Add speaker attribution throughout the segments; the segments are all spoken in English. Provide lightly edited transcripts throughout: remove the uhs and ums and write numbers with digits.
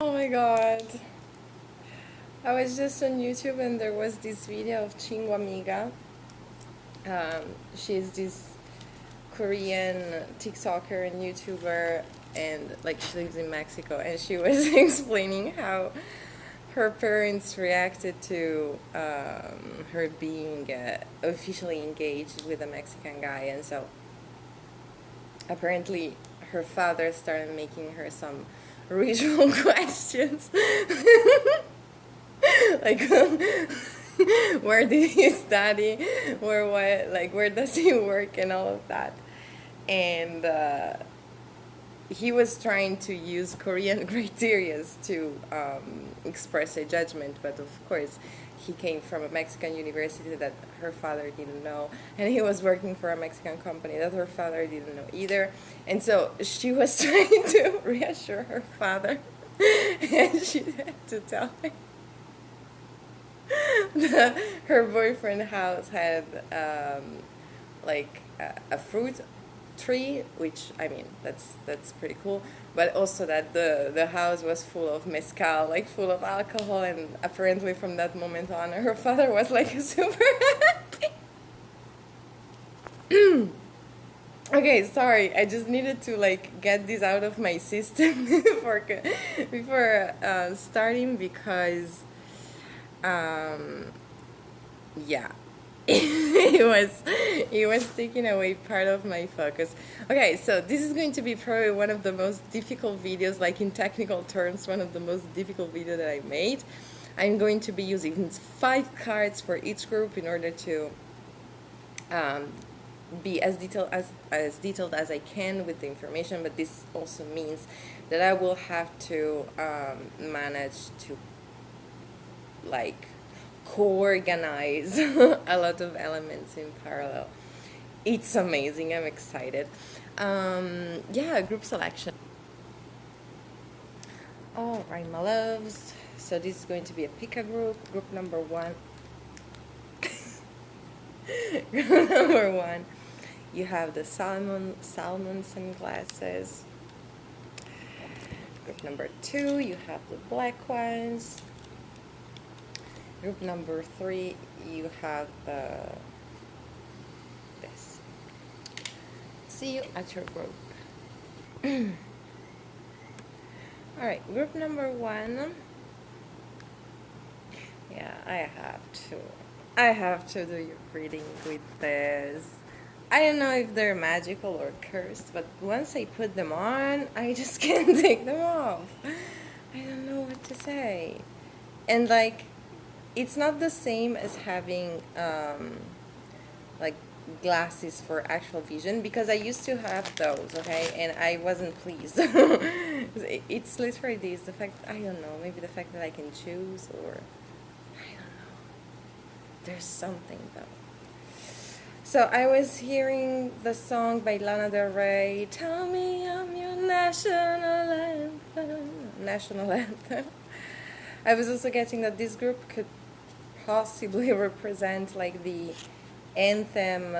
Speaker 1: Oh my god. I was just on YouTube and there was this video of Chingu Amiga. She's this Korean TikToker and YouTuber, and like she lives in Mexico, and she was explaining how her parents reacted to her being officially engaged with a Mexican guy. And so apparently her father started making her some ritual questions. Like where did he study, where does he work, and all of that. And he was trying to use Korean criteria to express a judgment, but of course he came from a Mexican university that her father didn't know, and he was working for a Mexican company that her father didn't know either. And so she was trying to reassure her father, and she had to tell him that her boyfriend's house had a fruit tree, which I mean that's pretty cool, but also that the house was full of mezcal, like full of alcohol, and apparently from that moment on her father was like super happy. Okay, sorry, I just needed to like get this out of my system before starting, because yeah, it was taking away part of my focus. Okay, so this is going to be probably one of the most difficult videos, like in technical terms, one of the most difficult videos that I made. I'm going to be using 5 cards for each group in order to be as detailed as I can with the information, but this also means that I will have to manage to like co-organize a lot of elements in parallel. It's amazing. I'm excited. Yeah, group selection. All right, my loves. So this is going to be a pick a group. Group number 1. Group number 1. You have the salmon sunglasses. Group number 2. You have the black ones. Group number 3, you have this. See you at your group. Alright, group number 1. Yeah, I have to do your reading with this. I don't know if they're magical or cursed, but once I put them on, I just can't take them off. I don't know what to say. And like, it's not the same as having like glasses for actual vision, because I used to have those, okay, and I wasn't pleased. It's literally this, the fact, I don't know, maybe the fact that I can choose, or I don't know. There's something though. So I was hearing the song by Lana Del Rey, "Tell Me I'm Your National Anthem." I was also getting that this group could possibly represent like the anthem,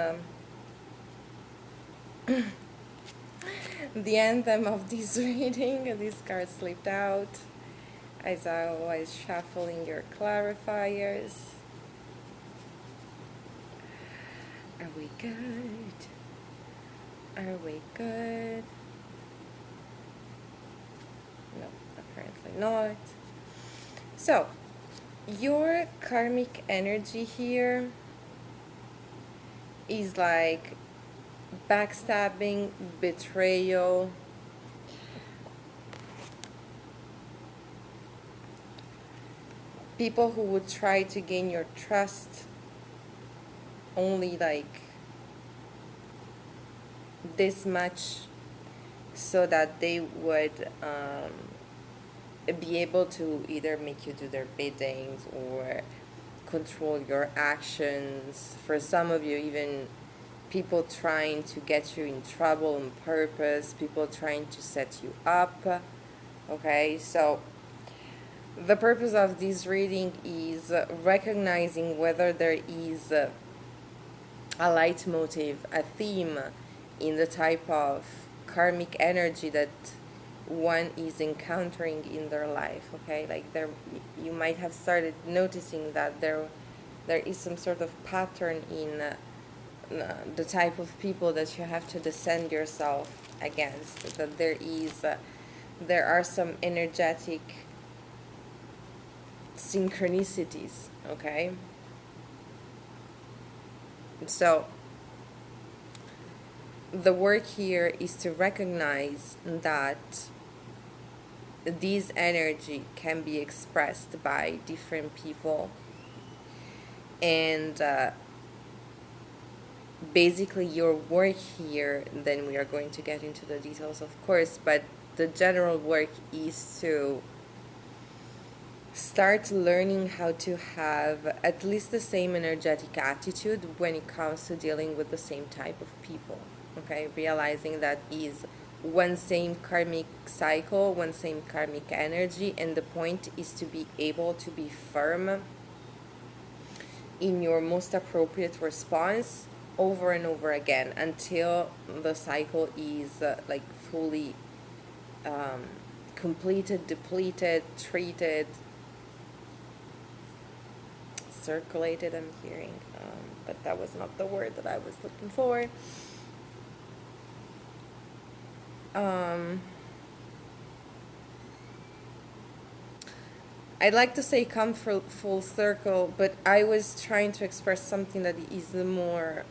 Speaker 1: the anthem of this reading. This card slipped out as I was shuffling your clarifiers. Are we good? Are we good? No, apparently not. So, your karmic energy here is like backstabbing, betrayal, people who would try to gain your trust only like this much so that they would be able to either make you do their biddings or control your actions. For some of you, even people trying to get you in trouble on purpose, people trying to set you up. Okay, so the purpose of this reading is recognizing whether there is a leitmotif, a theme in the type of karmic energy that one is encountering in their life. Okay, like you might have started noticing that there is some sort of pattern in the type of people that you have to defend yourself against. That there are some energetic synchronicities. Okay, so the work here is to recognize that this energy can be expressed by different people, and basically your work here, then we are going to get into the details, of course, but the general work is to start learning how to have at least the same energetic attitude when it comes to dealing with the same type of people. Okay, realizing that is one same karmic cycle, one same karmic energy, and the point is to be able to be firm in your most appropriate response over and over again until the cycle is like fully completed, depleted, treated, circulated, I'm hearing, but that was not the word that I was looking for. I'd like to say come full circle, but I was trying to express something that is more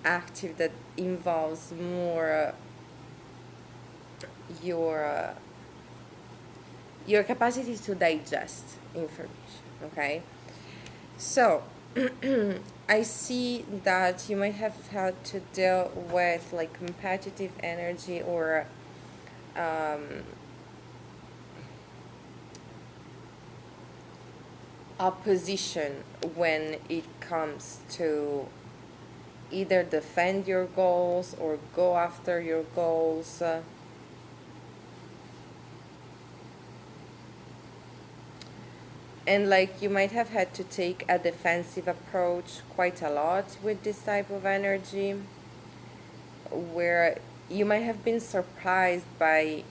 Speaker 1: active, that involves more your capacity to digest information. Okay, so I see that you might have had to deal with like competitive energy or opposition when it comes to either defend your goals or go after your goals. And like you might have had to take a defensive approach quite a lot with this type of energy, where you might have been surprised by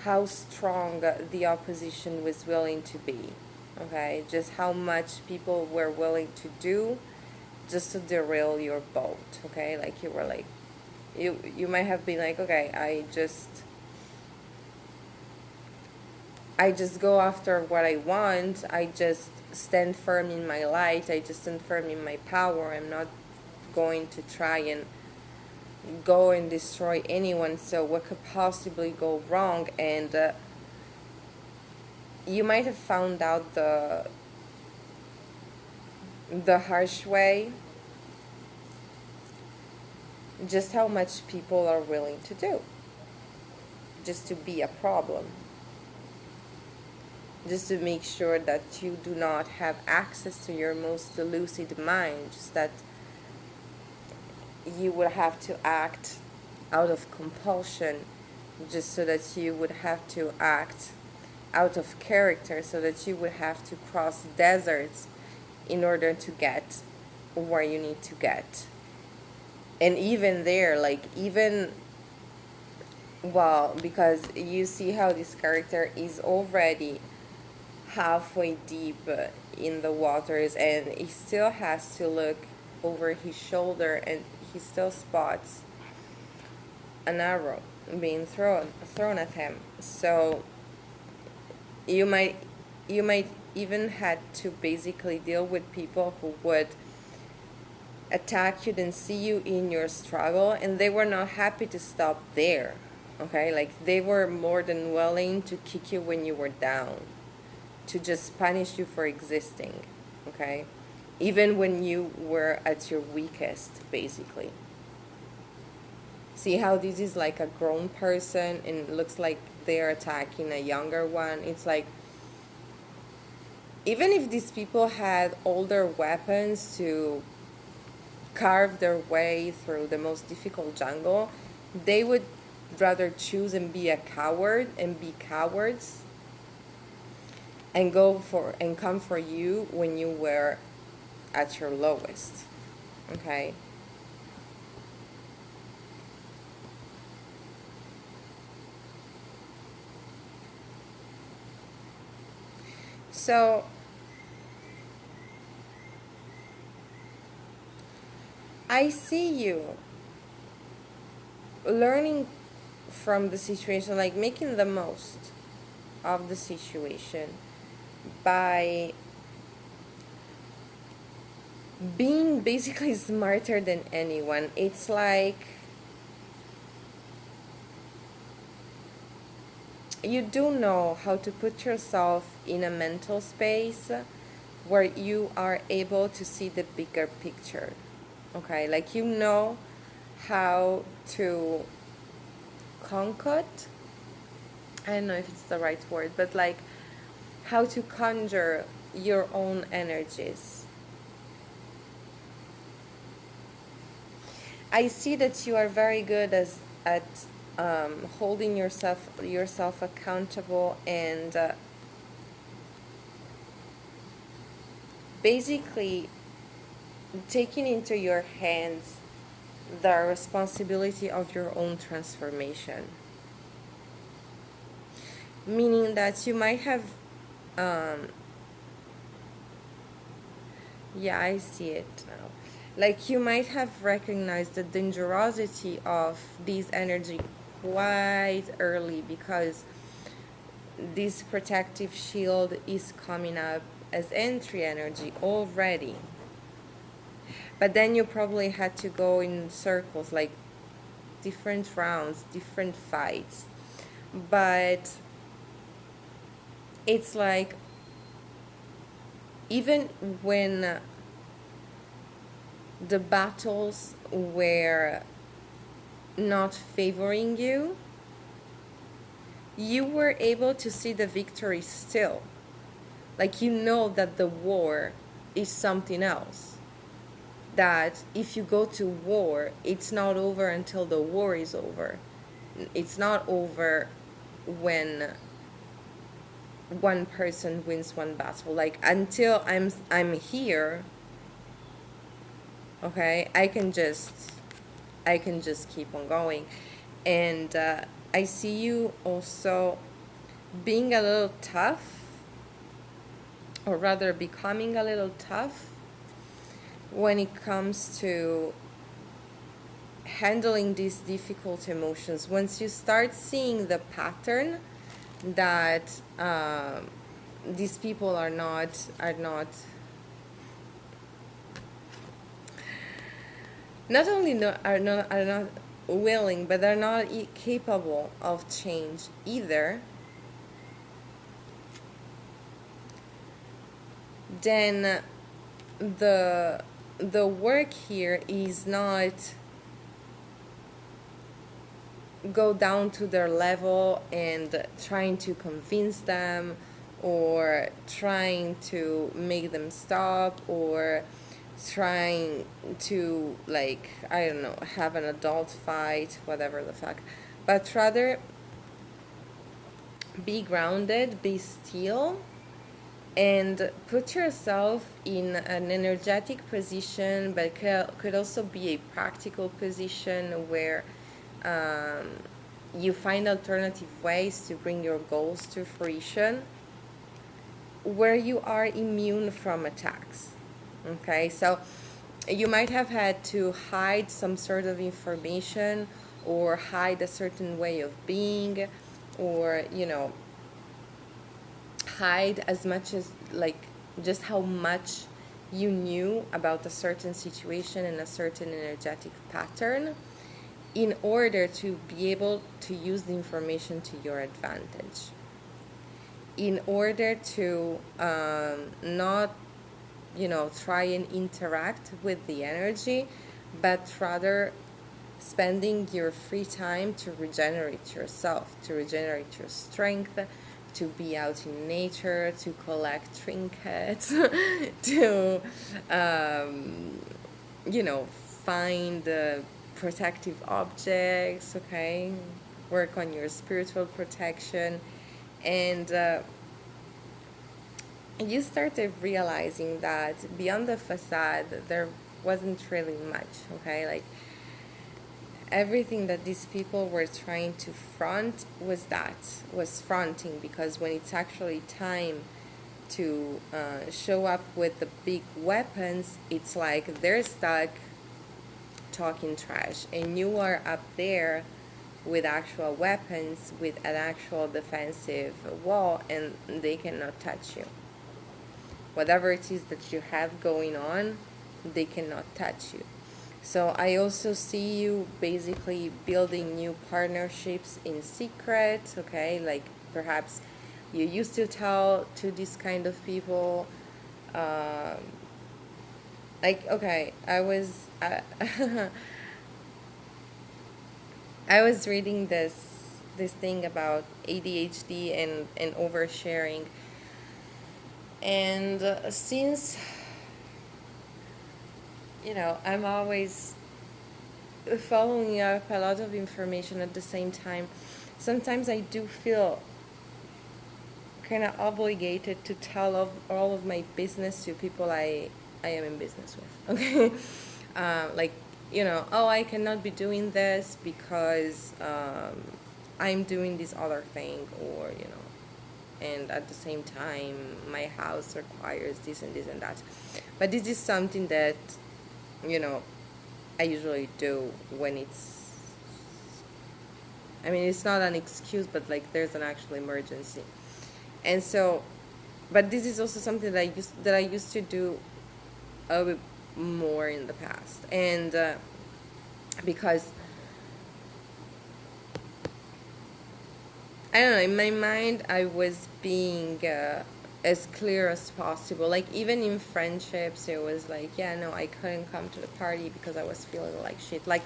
Speaker 1: how strong the opposition was willing to be. Okay, just how much people were willing to do just to derail your boat. Okay, like you were like, you might have been like, okay, I just go after what I want. I just stand firm in my light. I just stand firm in my power. I'm not going to try and go and destroy anyone. So what could possibly go wrong? And you might have found out the harsh way just how much people are willing to do just to be a problem, just to make sure that you do not have access to your most lucid mind, just that you would have to act out of compulsion, just so that you would have to act out of character, so that you would have to cross deserts in order to get where you need to get. And even there, like even, well, because you see how this character is already halfway deep in the waters, and he still has to look over his shoulder, and he still spots an arrow being thrown at him. So you might even had to basically deal with people who would attack you and see you in your struggle, and they were not happy to stop there. Okay, like they were more than willing to kick you when you were down, to just punish you for existing. Okay, even when you were at your weakest, basically. See how this is like a grown person and it looks like they're attacking a younger one. It's like, even if these people had older weapons to carve their way through the most difficult jungle, they would rather choose and be a coward and be cowards and come for you when you were at your lowest. Okay, So I see you learning from the situation, like making the most of the situation by being basically smarter than anyone. It's like you do know how to put yourself in a mental space where you are able to see the bigger picture. Okay, like you know how to concoct, I don't know if it's the right word, but like how to conjure your own energies. I see that you are very good at holding yourself accountable and basically taking into your hands the responsibility of your own transformation. Meaning that you might have, um, yeah, I see it now. Like you might have recognized the dangerosity of this energy quite early because this protective shield is coming up as entry energy already. But then you probably had to go in circles, like different rounds, different fights. But it's like even when the battles were not favoring you, you were able to see the victory still. Like you know that the war is something else. That if you go to war, it's not over until the war is over. It's not over when one person wins one battle. Like until I'm here, okay, I can just keep on going. And I see you also being a little tough, or rather becoming a little tough when it comes to handling these difficult emotions. Once you start seeing the pattern that these people are not only are not willing, but they're not capable of change either, then the work here is not go down to their level and trying to convince them or trying to make them stop or trying to, like, I don't know, have an adult fight, whatever the fuck, but rather be grounded, be still, and put yourself in an energetic position, but could also be a practical position where you find alternative ways to bring your goals to fruition, where you are immune from attacks. Okay, so you might have had to hide some sort of information or hide a certain way of being, or hide as much as, like, just how much you knew about a certain situation and a certain energetic pattern in order to be able to use the information to your advantage, in order to not try and interact with the energy, but rather spending your free time to regenerate yourself, to regenerate your strength, to be out in nature, to collect trinkets, to, find protective objects, okay? Work on your spiritual protection. And you started realizing that beyond the facade, there wasn't really much, okay? Like, everything that these people were trying to front was fronting, because when it's actually time to show up with the big weapons, it's like they're stuck talking trash, and you are up there with actual weapons, with an actual defensive wall, and they cannot touch you. Whatever it is that you have going on, they cannot touch you. So I also see you basically building new partnerships in secret, okay? Like perhaps you used to tell to these kind of people, um, like, okay, I was reading this thing about ADHD and oversharing, and since I'm always following up a lot of information at the same time, sometimes I do feel kind of obligated to tell all of my business to people I am in business with. Okay, like oh, I cannot be doing this because I'm doing this other thing, or and at the same time my house requires this and this and that. But this is something that you know I usually do when it's not an excuse, but like there's an actual emergency. And so, but this is also something that I used to do a bit more in the past, and because I don't know, in my mind I was being as clear as possible. Like even in friendships, it was like, yeah, no, I couldn't come to the party because I was feeling like shit. Like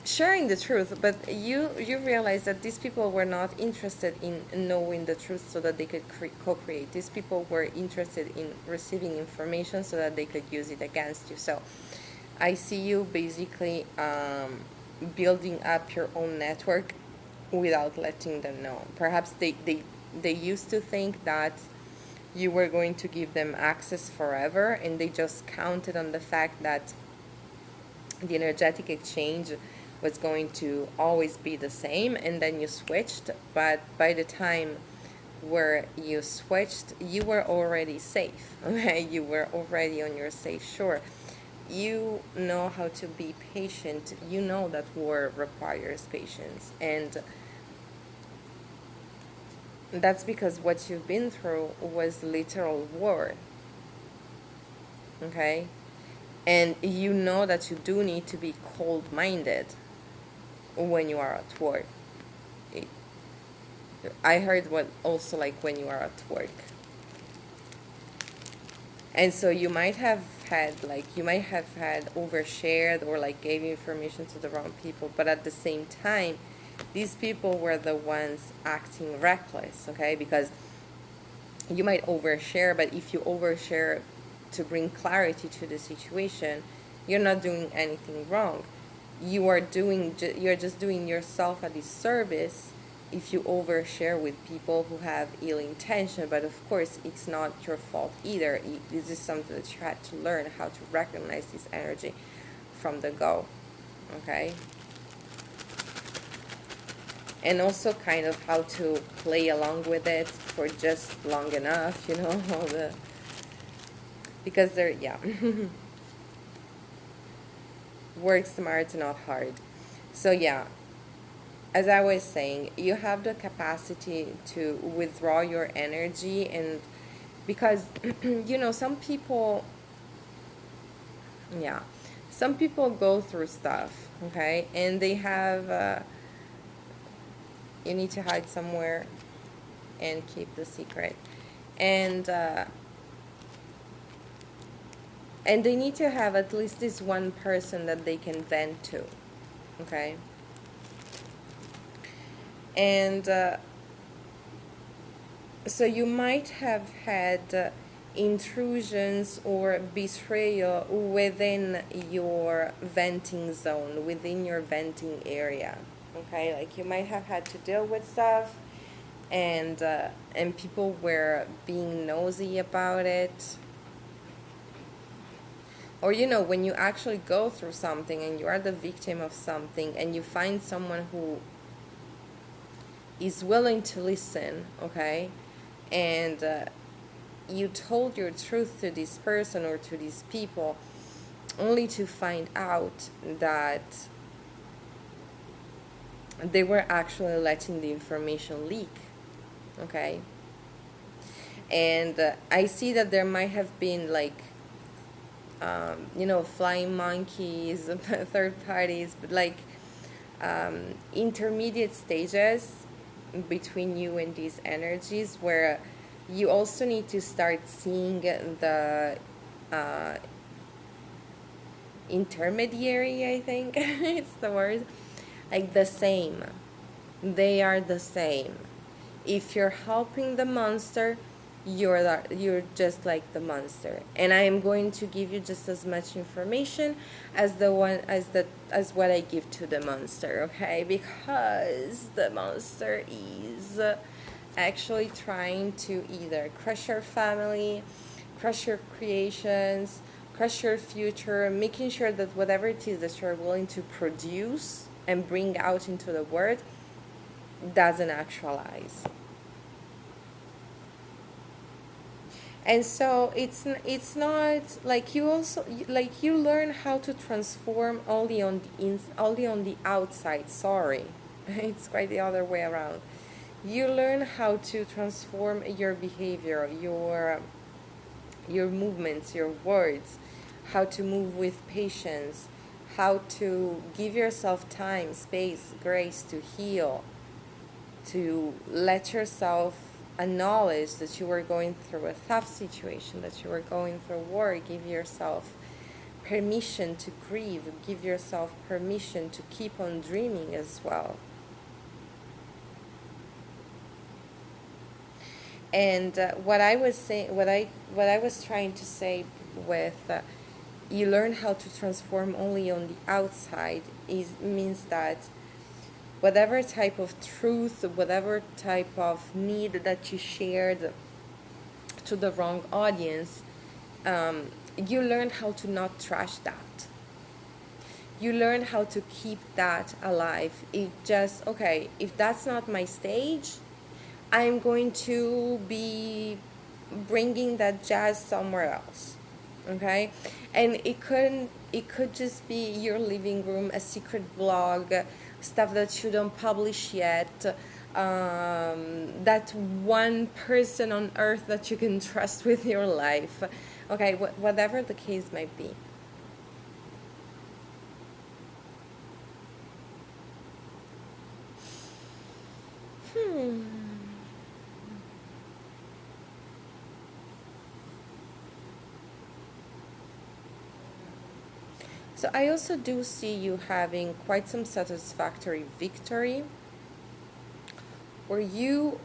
Speaker 1: sharing the truth, but you realize that these people were not interested in knowing the truth so that they could co-create. These people were interested in receiving information so that they could use it against you. So I see you basically building up your own network without letting them know. Perhaps they used to think that you were going to give them access forever, and they just counted on the fact that the energetic exchange was going to always be the same, and then you switched. But by the time where you switched, you were already safe. Okay, you were already on your safe shore. You know how to be patient. You know that war requires patience, and that's because what you've been through was literal war. Okay, and you know that you do need to be cold-minded when you are at work. I heard what also like when you are at work. And so you might have had overshared or like gave information to the wrong people, but at the same time, these people were the ones acting reckless, okay? Because you might overshare, but if you overshare to bring clarity to the situation, you're not doing anything wrong. You're just doing yourself a disservice if you overshare with people who have ill intention. But of course, it's not your fault either. This is something that you had to learn, how to recognize this energy from the go. Okay? And also kind of how to play along with it for just long enough, because they're, yeah. Work smart, not hard. So yeah, as I was saying, you have the capacity to withdraw your energy, and because some people, yeah, some people go through stuff, okay, and they have you need to hide somewhere and keep the secret, and they need to have at least this one person that they can vent to, okay? And so you might have had intrusions or betrayal within your venting zone, within your venting area, okay? Like you might have had to deal with stuff, and people were being nosy about it. Or when you actually go through something and you are the victim of something, and you find someone who is willing to listen, okay, and you told your truth to this person or to these people, only to find out that they were actually letting the information leak, okay? And I see that there might have been like, flying monkeys, third parties, but like intermediate stages between you and these energies where you also need to start seeing the uh, intermediary, I think it's the word, like the same. They are the same. If you're helping the monster, you're just like the monster, and I am going to give you just as much information as as what I give to the monster, okay? Because the monster is actually trying to either crush your family, crush your creations, crush your future, making sure that whatever it is that you're willing to produce and bring out into the world doesn't actualize. And so it's not like you also like you learn how to transform only on the outside. Sorry, it's quite the other way around. You learn how to transform your behavior, your movements, your words, how to move with patience, how to give yourself time, space, grace to heal, to let yourself acknowledge that you were going through a tough situation, that you were going through war. Give yourself permission to grieve, give yourself permission to keep on dreaming as well. And what I was saying, what I was trying to say with you learn how to transform only on the outside means that whatever type of truth, whatever type of need that you shared to the wrong audience, you learn how to not trash that. You learn how to keep that alive. It just, okay, if that's not my stage, I'm going to be bringing that jazz somewhere else, okay? And it could just be your living room, a secret blog, stuff that you don't publish yet, that one person on earth that you can trust with your life, okay? Whatever the case might be. So I also do see you having quite some satisfactory victory where you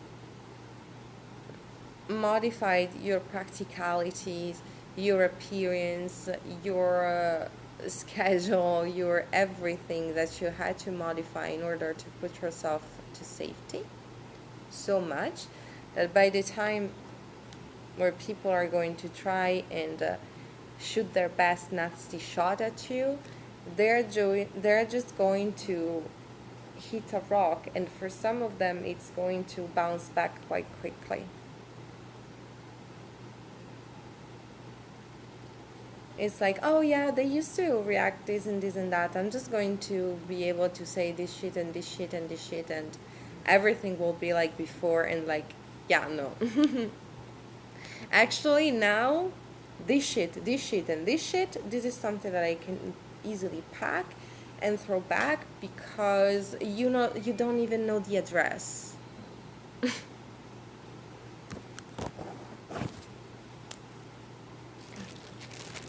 Speaker 1: modified your practicalities, your appearance, your schedule, your everything that you had to modify in order to put yourself to safety so much that by the time where people are going to try and shoot their best nasty shot at you, they're just going to hit a rock, and for some of them it's going to bounce back quite quickly. It's like, oh yeah, they used to react this and that. I'm just going to be able to say this shit and this shit and this shit, and everything will be like before, and like, yeah, no. Actually, now, this shit, and this shit, this is something that I can easily pack and throw back because you don't even know the address.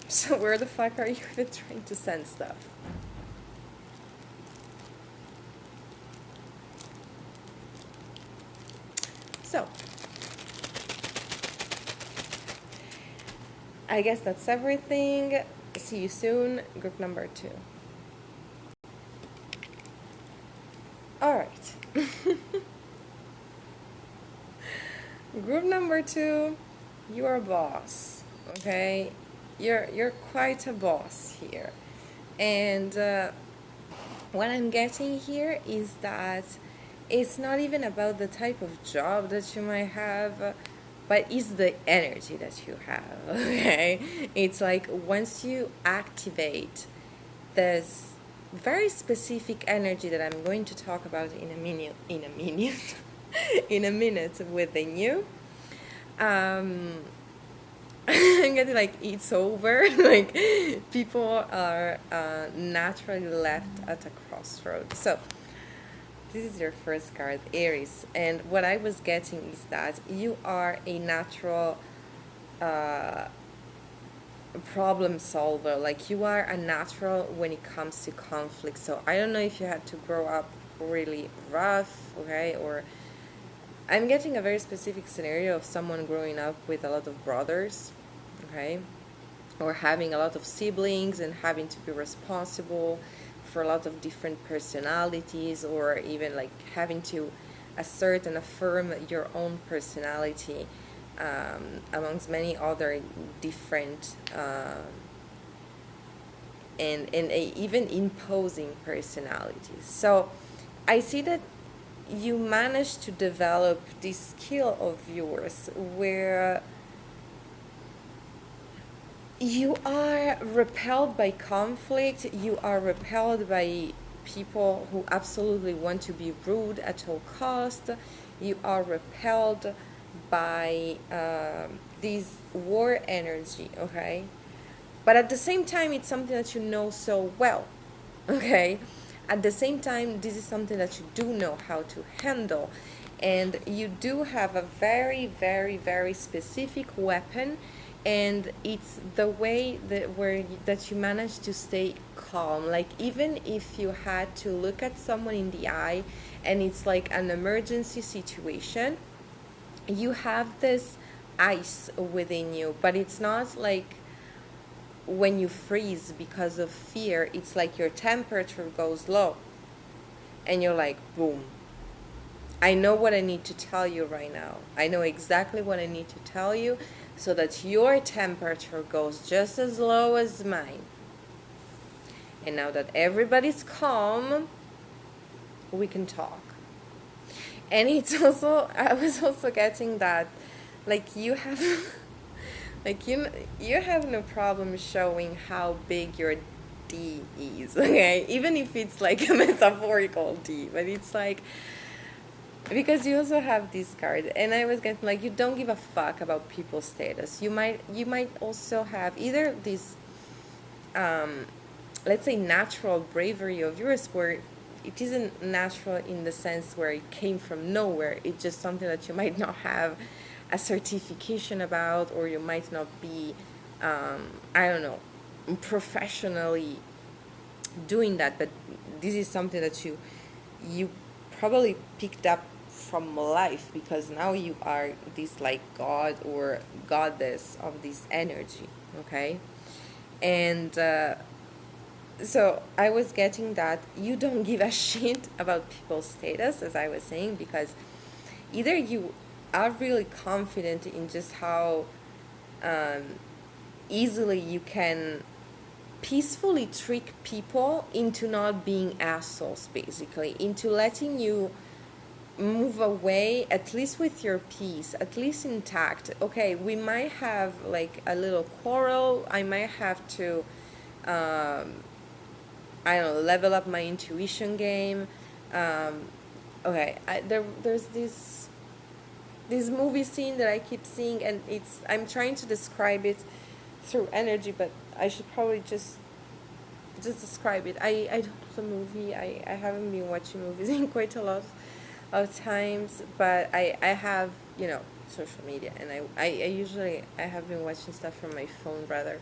Speaker 1: So where the fuck are you even trying to send stuff? So, I guess that's everything. See you soon. Group number 2. Alright. Group number 2, you're a boss. Okay? You're quite a boss here. And what I'm getting here is that it's not even about the type of job that you might have, but it's the energy that you have. Okay, it's like once you activate this very specific energy that I'm going to talk about in a minute, in a minute within you. I'm getting like it's over. Like people are naturally left at a crossroad. So this is your first card, Aries, and what I was getting is that you are a natural problem solver. Like you are a natural when it comes to conflict. So I don't know if you had to grow up really rough, okay, or I'm getting a very specific scenario of someone growing up with a lot of brothers, okay, or having a lot of siblings and having to be responsible for a lot of different personalities, or even like having to assert and affirm your own personality amongst many other different and even imposing personalities. So I see that you managed to develop this skill of yours where you are repelled by conflict, you are repelled by people who absolutely want to be rude at all cost, you are repelled by this war energy, okay? But at the same time, it's something that you know so well, okay? At the same time, this is something that you do know how to handle. And you do have a very, very, very specific weapon, and it's the way that you manage to stay calm. Like even if you had to look at someone in the eye and it's like an emergency situation, you have this ice within you, but it's not like when you freeze because of fear. It's like your temperature goes low and you're like, boom, I know what I need to tell you right now. I know exactly what I need to tell you so that your temperature goes just as low as mine. And now that everybody's calm, we can talk. And it's also, I was also getting that, like you have, like you have no problem showing how big your D is, okay? Even if it's like a metaphorical D, but it's like, because you also have this card, and I was getting like you don't give a fuck about people's status. You might also have either this let's say natural bravery of yours where it isn't natural in the sense where it came from nowhere. It's just something that you might not have a certification about, or you might not be I don't know, professionally doing that, but this is something that you probably picked up from life, because now you are this like god or goddess of this energy, okay? And so I was getting that you don't give a shit about people's status, as I was saying, because either you are really confident in just how easily you can peacefully trick people into not being assholes, basically, into letting you move away, at least with your peace, at least intact. Okay, we might have like a little quarrel. I might have to, I don't know, level up my intuition game. Okay, there's this movie scene that I keep seeing, and I'm trying to describe it through energy, but I should probably just describe it. I don't know the movie. I haven't been watching movies in quite a lot of times, but I have, social media, and I usually I have been watching stuff from my phone rather.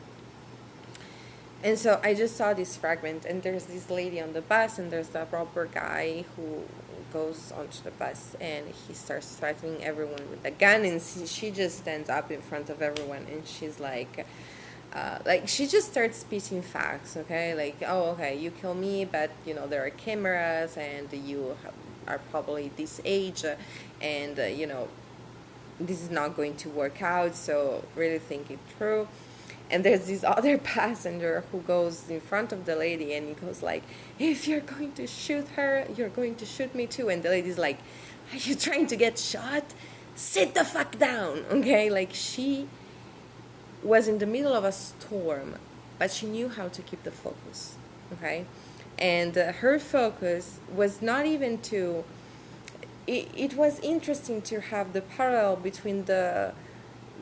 Speaker 1: And so I just saw this fragment, and there's this lady on the bus, and there's the robber guy who goes onto the bus, and he starts threatening everyone with a gun, and she just stands up in front of everyone, and she's like she just starts spitting facts, okay? Like, oh, okay, you kill me, but, there are cameras, and you are probably this age, and, this is not going to work out, so really think it through. And there's this other passenger who goes in front of the lady, and he goes like, if you're going to shoot her, you're going to shoot me too. And the lady's like, are you trying to get shot? Sit the fuck down. Okay, like she was in the middle of a storm, but she knew how to keep the focus. Okay, and her focus was not even to, it was interesting to have the parallel between the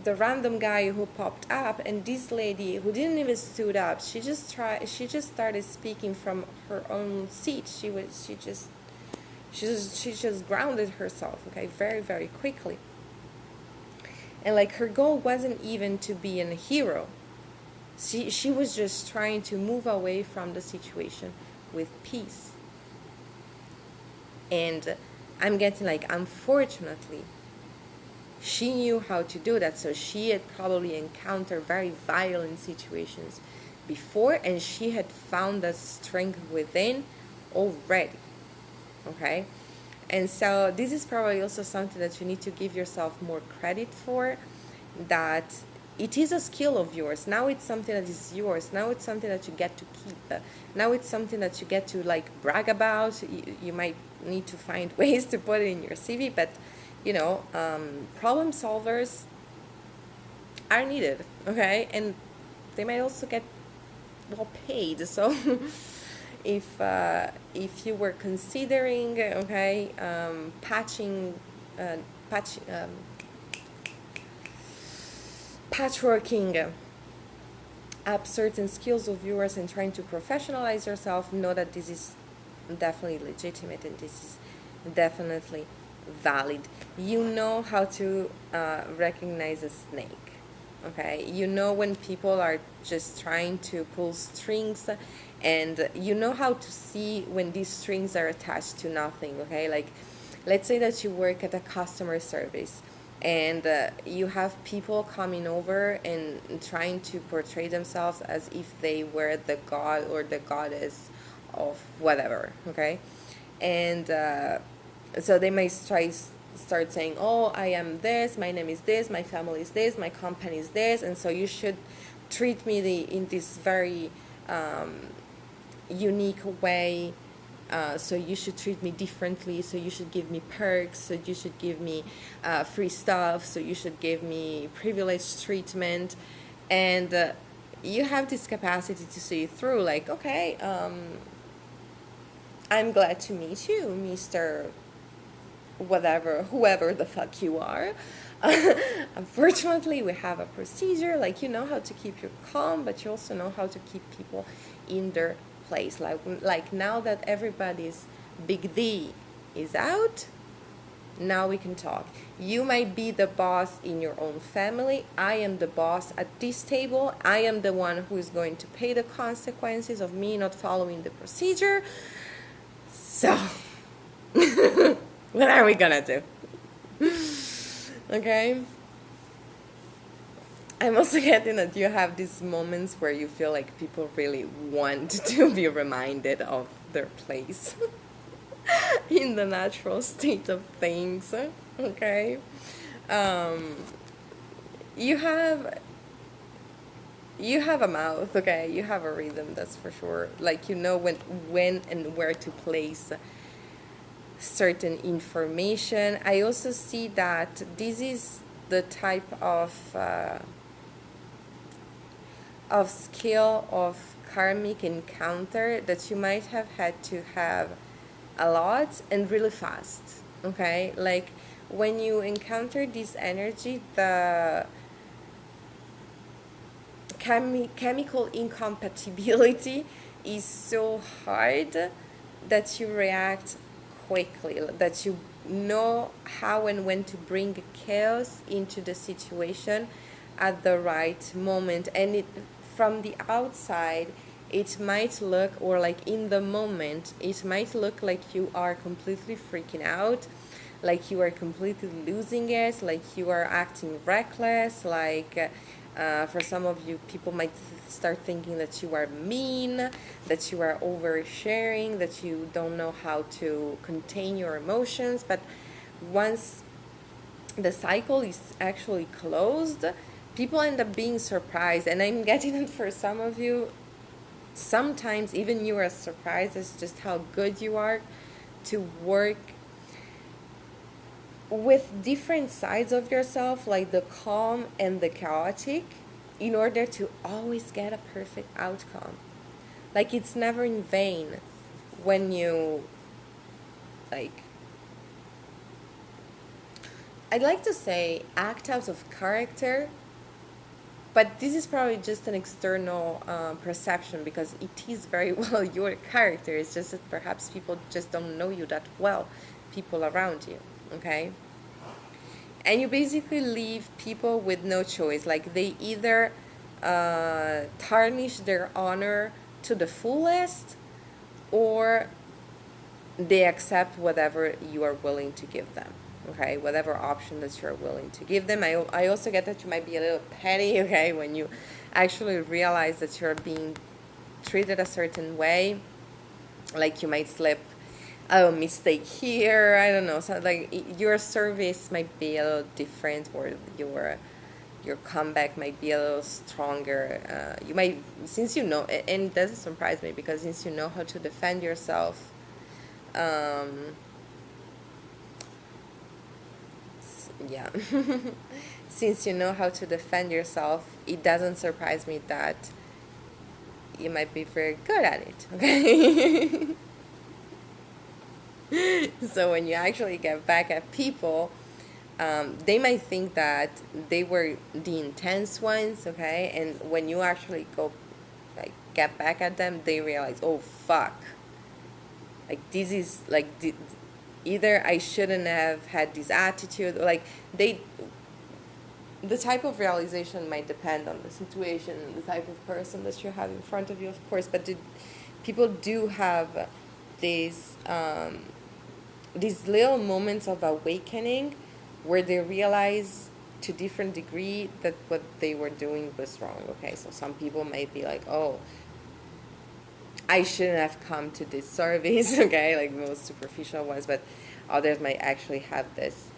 Speaker 1: random guy who popped up and this lady who didn't even stood up. She just started speaking from her own seat. She just grounded herself, okay, very, very quickly. And like her goal wasn't even to be a hero. She was just trying to move away from the situation with peace. And I'm getting like, unfortunately, she knew how to do that. So she had probably encountered very violent situations before, and she had found that strength within already. Okay? And so this is probably also something that you need to give yourself more credit for, that it is a skill of yours. Now it's something that is yours. Now it's something that you get to keep. Now it's something that you get to like brag about. You might need to find ways to put it in your CV, but you know, problem solvers are needed, okay? And they might also get well paid. So if you were considering, okay, patchworking up certain skills of yours and trying to professionalize yourself, know that this is definitely legitimate and this is definitely valid. You know how to recognize a snake, okay? You know when people are just trying to pull strings, and you know how to see when these strings are attached to nothing, okay? Like, let's say that you work at a customer service and you have people coming over and trying to portray themselves as if they were the god or the goddess of whatever, okay? And so they may start saying, oh, I am this, my name is this, my family is this, my company is this, and so you should treat me in this very unique way. So you should treat me differently, so you should give me perks, so you should give me free stuff, so you should give me privileged treatment. And you have this capacity to see through, like, okay, I'm glad to meet you, Mr. whatever, whoever the fuck you are. Unfortunately, we have a procedure, like, you know how to keep your calm, but you also know how to keep people in their place. Like now that everybody's big D is out, now we can talk. You might be the boss in your own family. I am the boss at this table. I am the one who is going to pay the consequences of me not following the procedure. So what are we gonna do? Okay? I'm also getting that you have these moments where you feel like people really want to be reminded of their place in the natural state of things. Okay? You have a mouth, okay? You have a rhythm, that's for sure. Like, you know when and where to place certain information. I also see that this is the type of skill of karmic encounter that you might have had to have a lot and really fast, okay? Like when you encounter this energy, the chemical incompatibility is so hard that you react quickly, that you know how and when to bring chaos into the situation at the right moment. And it, from the outside, it might look, or like in the moment, it might look like you are completely freaking out, like you are completely losing it, like you are acting reckless, like for some of you, people might start thinking that you are mean, that you are oversharing, that you don't know how to contain your emotions. But once the cycle is actually closed, people end up being surprised, and I'm getting it for some of you. Sometimes even you are surprised as just how good you are to work with different sides of yourself, like the calm and the chaotic, in order to always get a perfect outcome. Like it's never in vain when you, like, I'd like to say act out of character, but this is probably just an external perception, because it is very well your character. It's just that perhaps people just don't know you that well, people around you, okay? And you basically leave people with no choice. Like they either tarnish their honor to the fullest, or they accept whatever you are willing to give them. Okay, whatever option that you're willing to give them. I also get that you might be a little petty, okay, when you actually realize that you're being treated a certain way. Like you might slip a mistake here, I don't know. So like your service might be a little different, or your comeback might be a little stronger. You might, since you know, and it doesn't surprise me, because since you know how to defend yourself, um, yeah. Since you know how to defend yourself, it doesn't surprise me that you might be very good at it, okay? So when you actually get back at people, they might think that they were the intense ones, okay? And when you actually go, like, get back at them, they realize, oh, fuck. Like, this is, like, either I shouldn't have had this attitude, or, like, the type of realization might depend on the situation and the type of person that you have in front of you, of course, but people do have these these little moments of awakening where they realize to different degree that what they were doing was wrong. Okay, so some people might be like, oh, I shouldn't have come to this service, okay, like the most superficial ones, but others might actually have this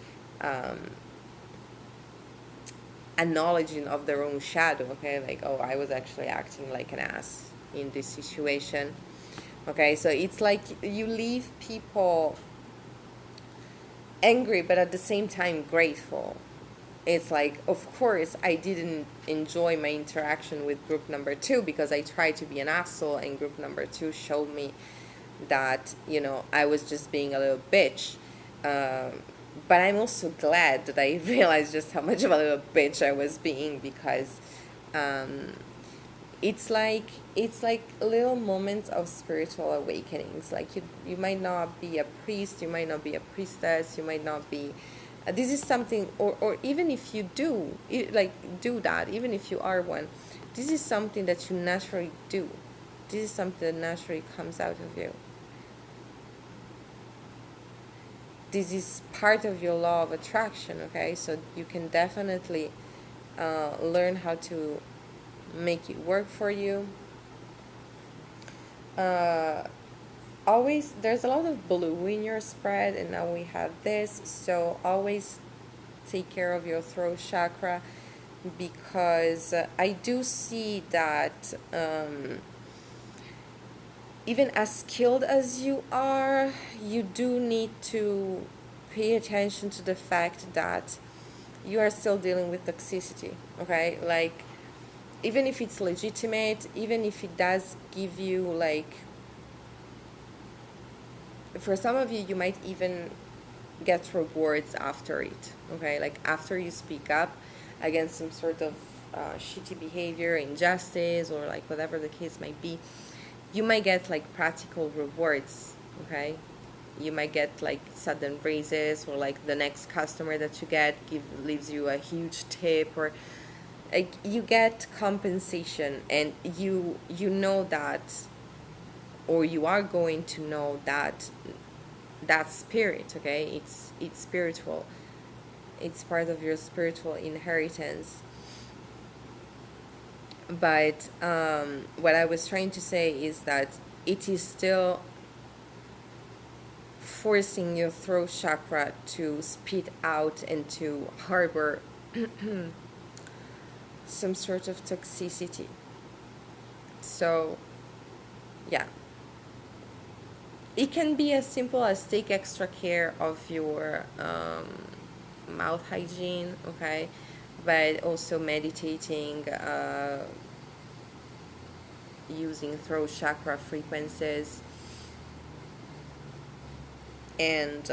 Speaker 1: acknowledging of their own shadow, okay, like, oh, I was actually acting like an ass in this situation. Okay, so it's like you leave people angry, but at the same time grateful. It's like, of course, I didn't enjoy my interaction with group number two, because I tried to be an asshole, and group number two showed me that, you know, I was just being a little bitch. But I'm also glad that I realized just how much of a little bitch I was being, because um, it's like little moments of spiritual awakenings. Like you might not be a priest, you might not be a priestess, you might not be. This is something, or even if you do, like do that, even if you are one, this is something that you naturally do. This is something that naturally comes out of you. This is part of your law of attraction, okay? So you can definitely learn how to make it work for you. Uh, Always, there's a lot of blue in your spread, and now we have this. So always take care of your throat chakra, because I do see that even as skilled as you are, you do need to pay attention to the fact that you are still dealing with toxicity, okay? Like, even if it's legitimate, even if it does give you, like, for some of you, you might even get rewards after it, okay? Like, after you speak up against some sort of shitty behavior, injustice, or like whatever the case might be, you might get like practical rewards, okay? You might get like sudden raises, or like the next customer that you get leaves you a huge tip, or like you get compensation, and you know that, or you are going to know that spirit, okay? It's spiritual. It's part of your spiritual inheritance. But what I was trying to say is that it is still forcing your throat chakra to spit out and to harbor some sort of toxicity. So, yeah. It can be as simple as take extra care of your mouth hygiene, okay? But also meditating, using throat chakra frequencies, and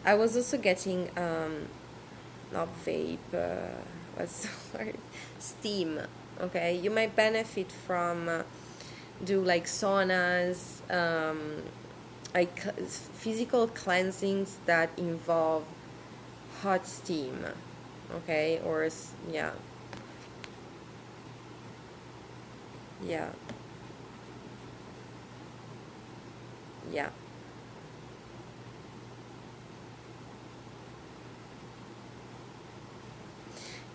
Speaker 1: I was also getting not vape, what's the word? Steam. Okay, you might benefit from do like saunas, like physical cleansings that involve hot steam. Okay, or yeah, yeah, yeah.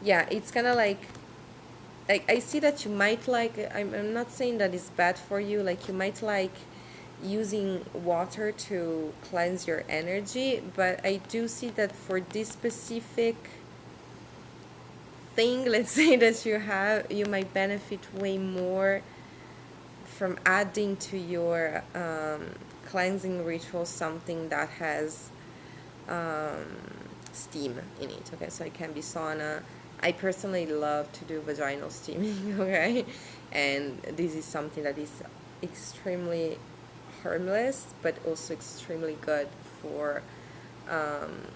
Speaker 1: Yeah, it's kind of like I see that you might like, I'm not saying that it's bad for you, like you might like using water to cleanse your energy, but I do see that for this specific thing, let's say, that you have, you might benefit way more from adding to your cleansing ritual something that has um, steam in it. Okay, so it can be sauna. I personally love to do vaginal steaming. Okay, and this is something that is extremely harmless, but also extremely good for um,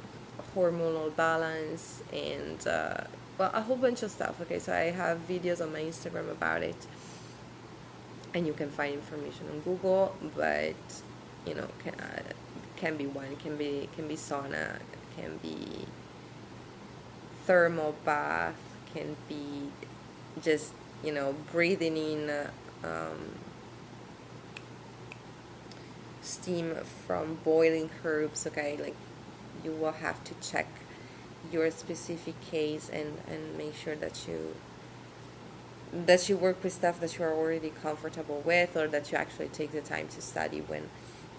Speaker 1: hormonal balance and well, a whole bunch of stuff. Okay, so I have videos on my Instagram about it, and you can find information on Google. But you know, can be one, can be sauna, can be thermal bath, can be just breathing in steam from boiling herbs. Okay, like you will have to check your specific case and make sure that you work with stuff that you are already comfortable with, or that you actually take the time to study when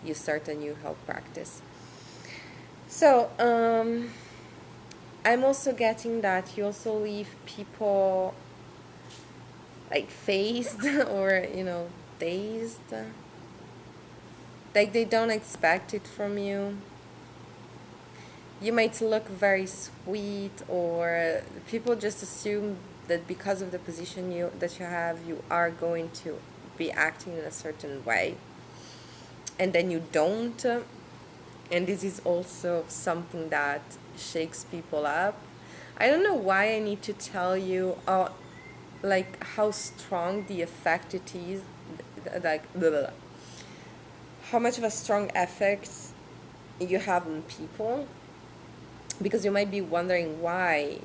Speaker 1: you start a new health practice. So I'm also getting that you also leave people like phased or dazed, like they don't expect it from you. You might look very sweet, or people just assume that because of the position you have, you are going to be acting in a certain way, and then you don't. And this is also something that shakes people up. I don't know why I need to tell you like how strong the effect it is, like blah, blah, blah. How much of a strong effect you have on people, because you might be wondering why,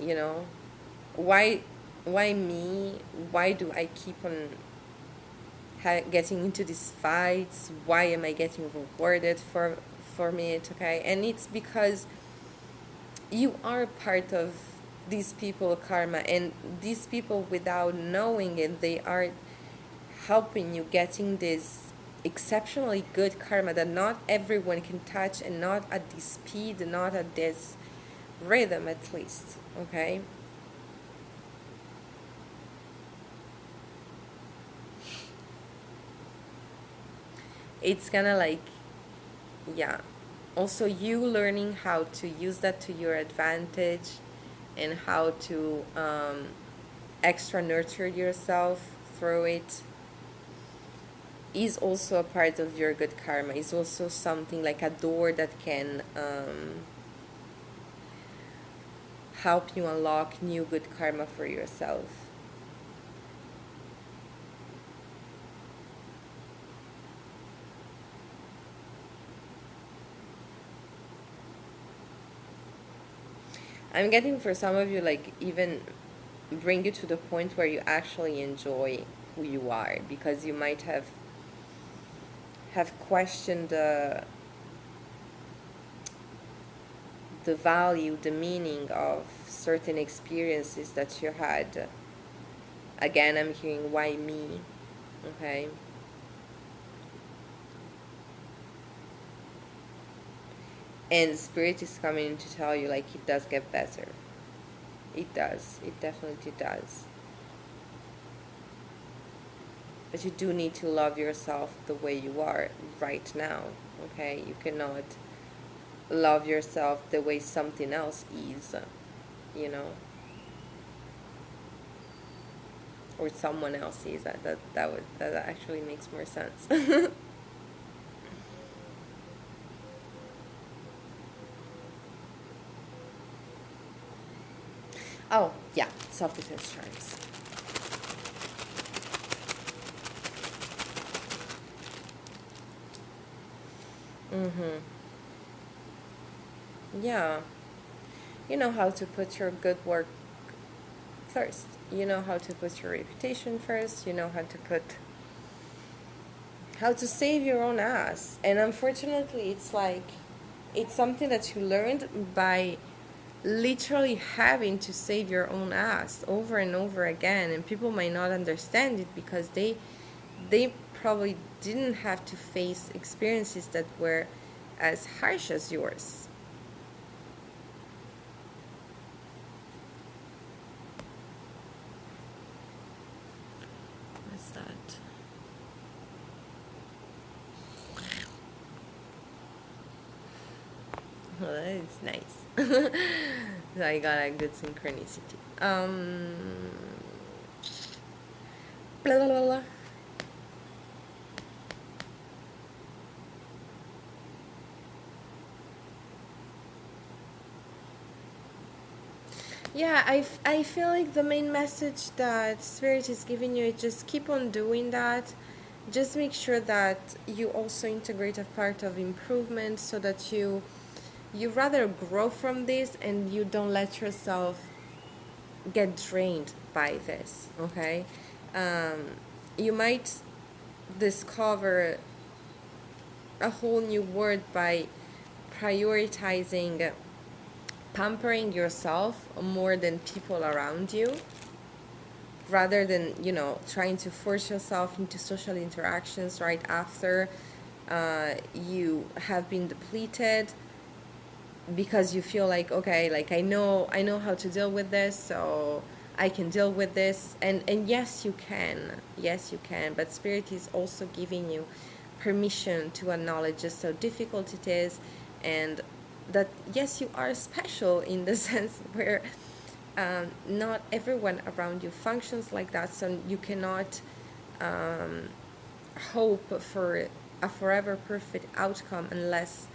Speaker 1: why why me, why do I keep on getting into these fights, why am I getting rewarded for me, okay? And it's because you are part of these people karma, and these people, without knowing it, they are helping you getting this exceptionally good karma that not everyone can touch, and not at this speed, not at this rhythm, at least, okay? It's kind of like, yeah, also you learning how to use that to your advantage, and how to extra nurture yourself through it, is also a part of your good karma. Is also something like a door that can help you unlock new good karma for yourself. I'm getting for some of you, like, even bring you to the point where you actually enjoy who you are, because you might have questioned the value, the meaning of certain experiences that you had. Again, I'm hearing why me, okay? And spirit is coming to tell you, like, it does get better. It does. It definitely does. But you do need to love yourself the way you are right now. Okay? You cannot love yourself the way something else is, you know, or someone else sees. That actually makes more sense. Oh yeah, self-defense charms. Mm-hmm. Yeah, you know how to put your good work first. You know how to put your reputation first. You know how to save your own ass. And unfortunately, it's like, it's something that you learned by literally having to save your own ass over and over again, and people might not understand it because they probably didn't have to face experiences that were as harsh as yours. What's that? Well, that is nice. So I got a good synchronicity. Blah, blah, blah, blah. Yeah, I feel like the main message that Spirit is giving you is just keep on doing that. Just make sure that you also integrate a part of improvement so that you rather grow from this and you don't let yourself get drained by this, okay? You might discover a whole new word by prioritizing pampering yourself more than people around you, rather than, trying to force yourself into social interactions right after you have been depleted, because you feel like, okay, like I know how to deal with this, so I can deal with this. And yes, you can. Yes, you can. But Spirit is also giving you permission to acknowledge just how difficult it is, and that yes, you are special in the sense where not everyone around you functions like that, so you cannot hope for a forever perfect outcome unless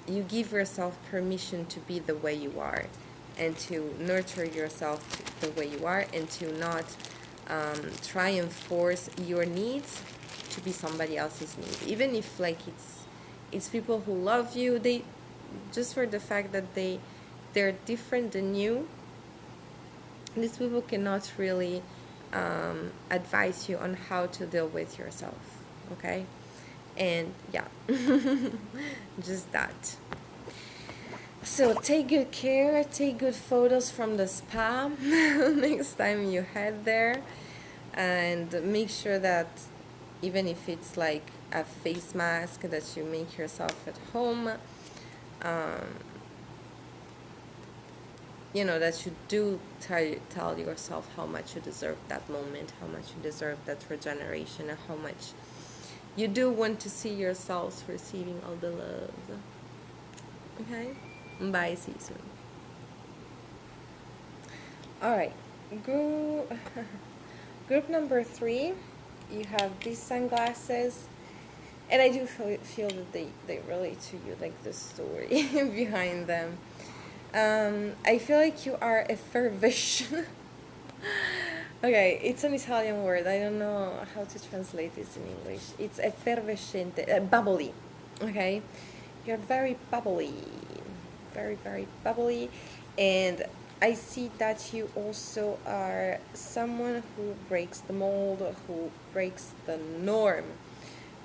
Speaker 1: you give yourself permission to be the way you are, and to nurture yourself the way you are, and to not try and force your needs to be somebody else's need, even if like it's people who love you, they just for the fact that they're different than you. These people cannot really advise you on how to deal with yourself, okay? And yeah, just that. So take good care, take good photos from the spa next time you head there, and make sure that even if it's like a face mask that you make yourself at home, that you do tell yourself how much you deserve that moment, how much you deserve that regeneration, and how much you do want to see yourselves receiving all the love. Okay? Bye, see you soon. Alright, group number 3, you have these sunglasses, and I do feel that they relate to you, like the story behind them. I feel like you are effervescent. Okay, it's an Italian word. I don't know how to translate this in English. It's effervescente, bubbly. Okay, you're very bubbly, very very bubbly, and I see that you also are someone who breaks the mold, who breaks the norm.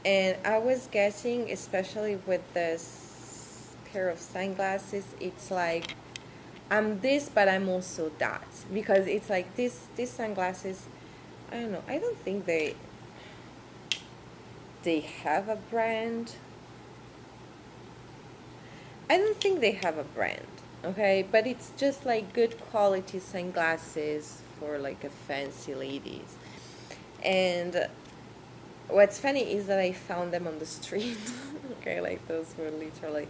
Speaker 1: And I was guessing, especially with this pair of sunglasses, it's like I'm this, but I'm also that, because it's like these sunglasses. I don't know. I don't think they have a brand. I don't think they have a brand, okay? But it's just like good quality sunglasses for like a fancy ladies. And what's funny is that I found them on the street. Okay, like those were literally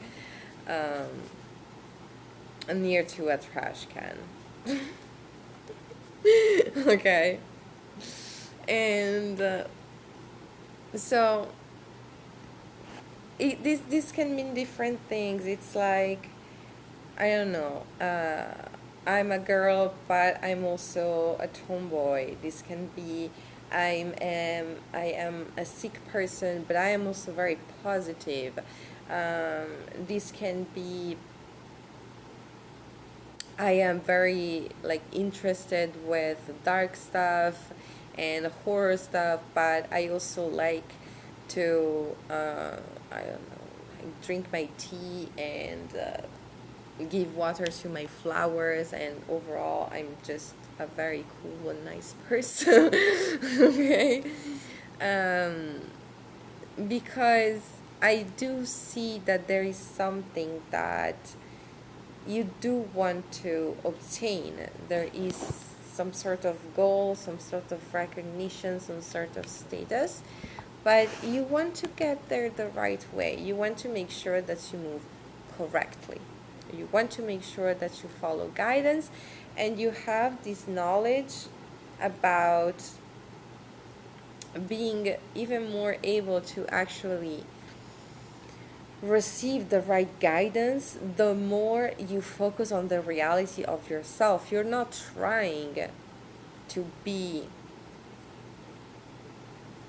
Speaker 1: near to a trash can. Okay. And so this can mean different things. It's like, I don't know. I'm a girl, but I'm also a tomboy. This can be, I am a sick person, but I am also very positive. This can be, I am very like interested with dark stuff and horror stuff, but I also like to I don't know, like drink my tea and give water to my flowers, and overall I'm just a very cool and nice person. Okay. um, because I do see that there is something that you do want to obtain. There is some sort of goal, some sort of recognition, some sort of status, but you want to get there the right way. You want to make sure that you move correctly. You want to make sure that you follow guidance, and you have this knowledge about being even more able to actually receive the right guidance. The more you focus on the reality of yourself, you're not trying to be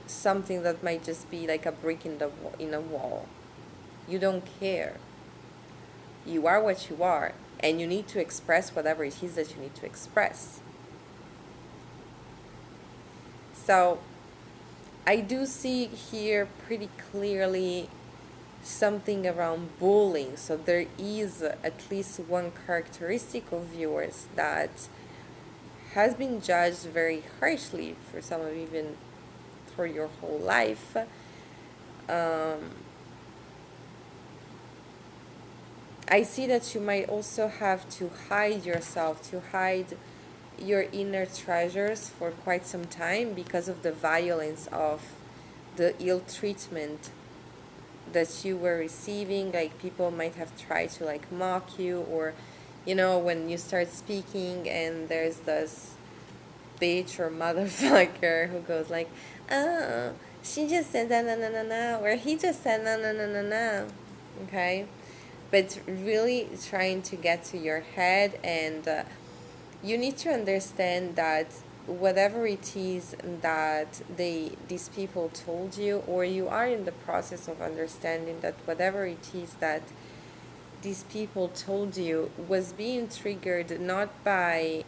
Speaker 1: something that might just be like a brick in a wall. You don't care. You are what you are, and you need to express whatever it is that you need to express. So I do see here pretty clearly something around bullying. So there is at least one characteristic of yours that has been judged very harshly, for some of even for your whole life. I see that you might also have to hide yourself, to hide your inner treasures for quite some time because of the violence of the ill treatment that you were receiving. Like, people might have tried to like mock you, or when you start speaking and there's this bitch or motherfucker who goes like, oh, she just said na na na na na, or he just said na na na na na. Okay, but really trying to get to your head, and you need to understand that whatever it is that these people told you, or you are in the process of understanding that whatever it is that these people told you was being triggered not by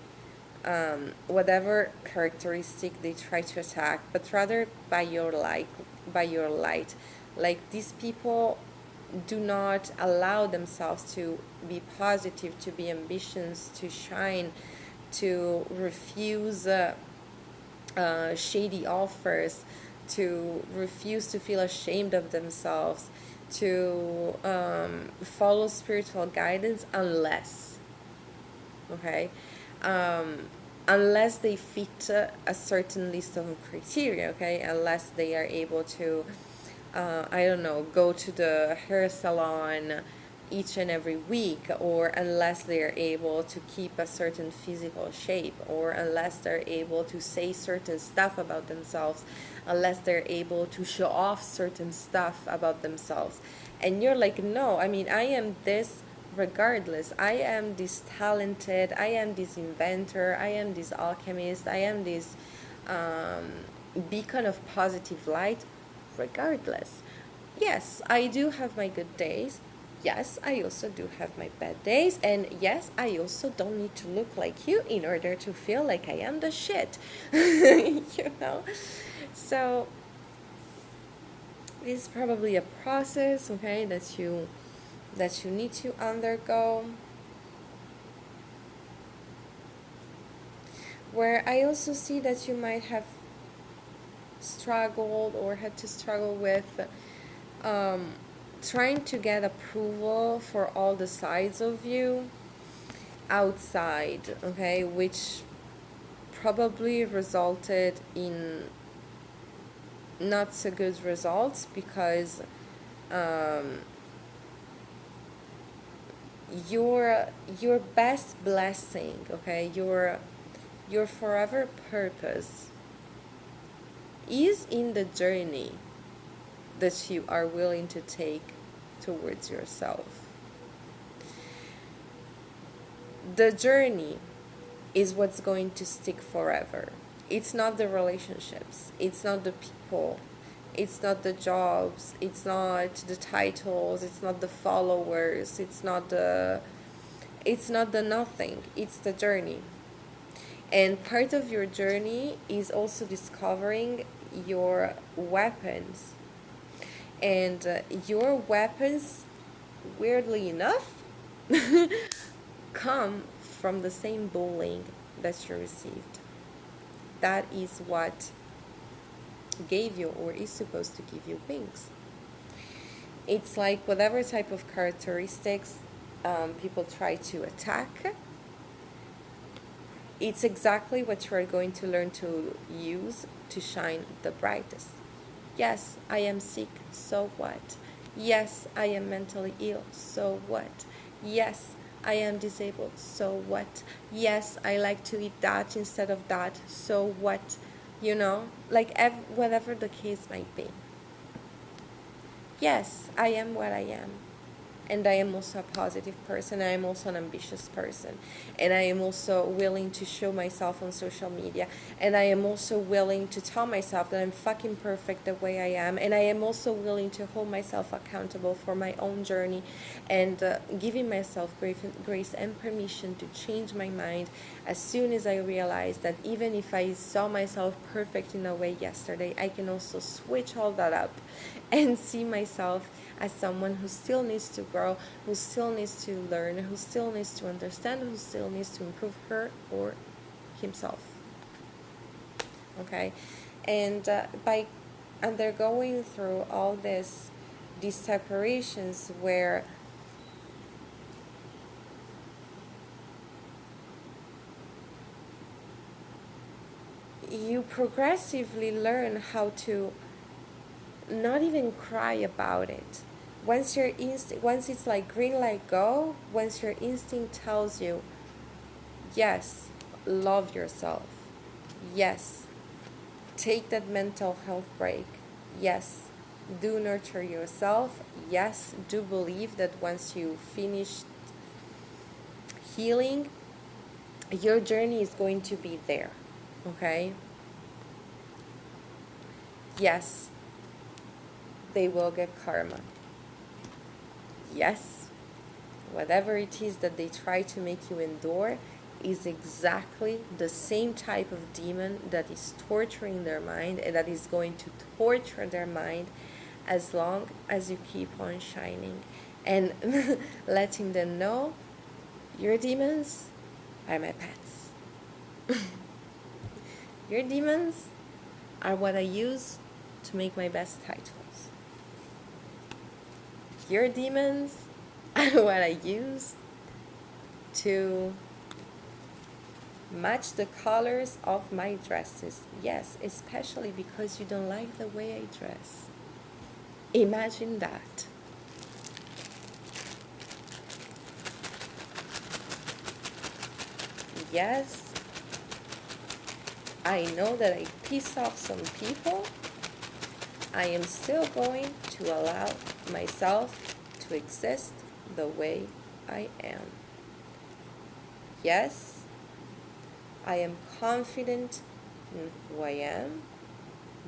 Speaker 1: whatever characteristic they try to attack, but rather by your light. Like, these people do not allow themselves to be positive, to be ambitious, to shine, to refuse shady offers, to refuse to feel ashamed of themselves, to follow spiritual guidance unless they fit a certain list of criteria, okay? Unless they are able to, I don't know, go to the hair salon each and every week, or unless they are able to keep a certain physical shape, or unless they're able to say certain stuff about themselves, unless they're able to show off certain stuff about themselves. And you're like, no, I mean, I am this regardless. I am this talented, I am this inventor, I am this alchemist, I am this beacon of positive light regardless. Yes, I do have my good days. Yes, I also do have my bad days. And yes, I also don't need to look like you in order to feel like I am the shit. So this is probably a process, okay, that you need to undergo. Where I also see that you might have struggled or had to struggle with trying to get approval for all the sides of you outside, okay, which probably resulted in not so good results because um, your best blessing, okay, your forever purpose is in the journey that you are willing to take towards yourself. The journey is what's going to stick forever. It's not the relationships, it's not the people, it's not the jobs, it's not the titles, it's not the followers, it's not the nothing, it's the journey. And part of your journey is also discovering your weapons. And your weapons, weirdly enough, come from the same bullying that you received. That is what gave you, or is supposed to give you, wings. It's like whatever type of characteristics people try to attack, it's exactly what you are going to learn to use to shine the brightest. Yes, I am sick, so what? Yes, I am mentally ill, so what? Yes, I am disabled, so what? Yes, I like to eat that instead of that, so what? You know, like whatever the case might be. Yes, I am what I am. And I am also a positive person. I am also an ambitious person. And I am also willing to show myself on social media. And I am also willing to tell myself that I'm fucking perfect the way I am. And I am also willing to hold myself accountable for my own journey and giving myself grace and permission to change my mind as soon as I realize that even if I saw myself perfect in a way yesterday, I can also switch all that up and see myself as someone who still needs to grow, who still needs to learn, who still needs to understand, who still needs to improve her or himself. Okay? And by undergoing through all these separations where you progressively learn how to not even cry about it. Once it's like green light go, once your instinct tells you, yes, love yourself. Yes, take that mental health break. Yes, do nurture yourself. Yes, do believe that once you finish healing, your journey is going to be there. Okay? Yes, they will get karma. Yes, whatever it is that they try to make you endure is exactly the same type of demon that is torturing their mind and that is going to torture their mind as long as you keep on shining and letting them know your demons are my pets. Your demons are what I use to make my best titles. Your demons are what I use to match the colors of my dresses. Yes, especially because you don't like the way I dress. Imagine that. Yes, I know that I piss off some people. I am still going to allow myself to exist the way I am. Yes, I am confident in who I am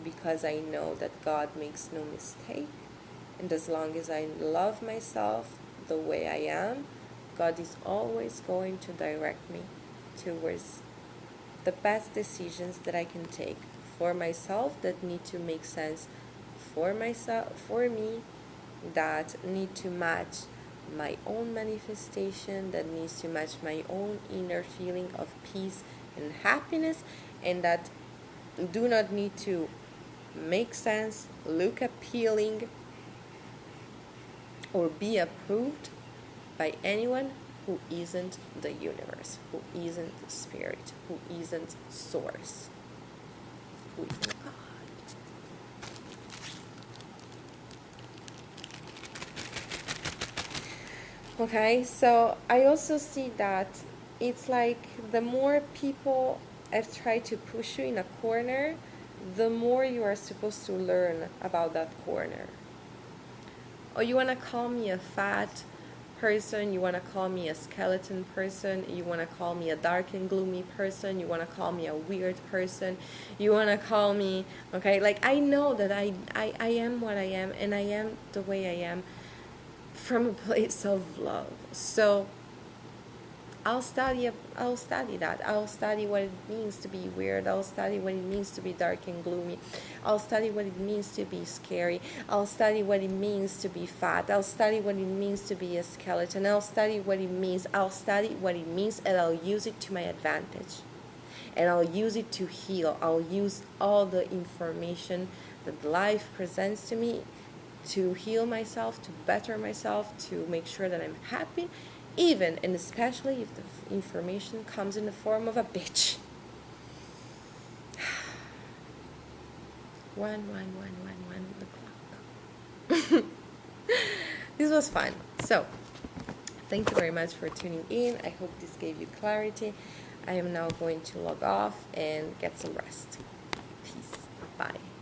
Speaker 1: because I know that God makes no mistake. And as long as I love myself the way I am, God is always going to direct me towards the best decisions that I can take for myself that need to make sense for me, that need to match my own manifestation, that needs to match my own inner feeling of peace and happiness, and that do not need to make sense, look appealing, or be approved by anyone who isn't the universe, who isn't the spirit, who isn't source, who isn't God. Okay, so I also see that it's like the more people have tried to push you in a corner, the more you are supposed to learn about that corner. Oh, you want to call me a fat person, you want to call me a skeleton person, you want to call me a dark and gloomy person, you want to call me a weird person, you want to call me, okay, like I know that I am what I am, and I am the way I am from a place of love. So I'll study that. I'll study what it means to be weird. I'll study what it means to be dark and gloomy. I'll study what it means to be scary. I'll study what it means to be fat. I'll study what it means to be a skeleton. I'll study what it means. I'll study what it means, and I'll use it to my advantage. And I'll use it to heal. I'll use all the information that life presents to me to heal myself, to better myself, to make sure that I'm happy, even and especially if the information comes in the form of a bitch. One, the clock. This was fun. So, thank you very much for tuning in. I hope this gave you clarity. I am now going to log off and get some rest. Peace. Bye.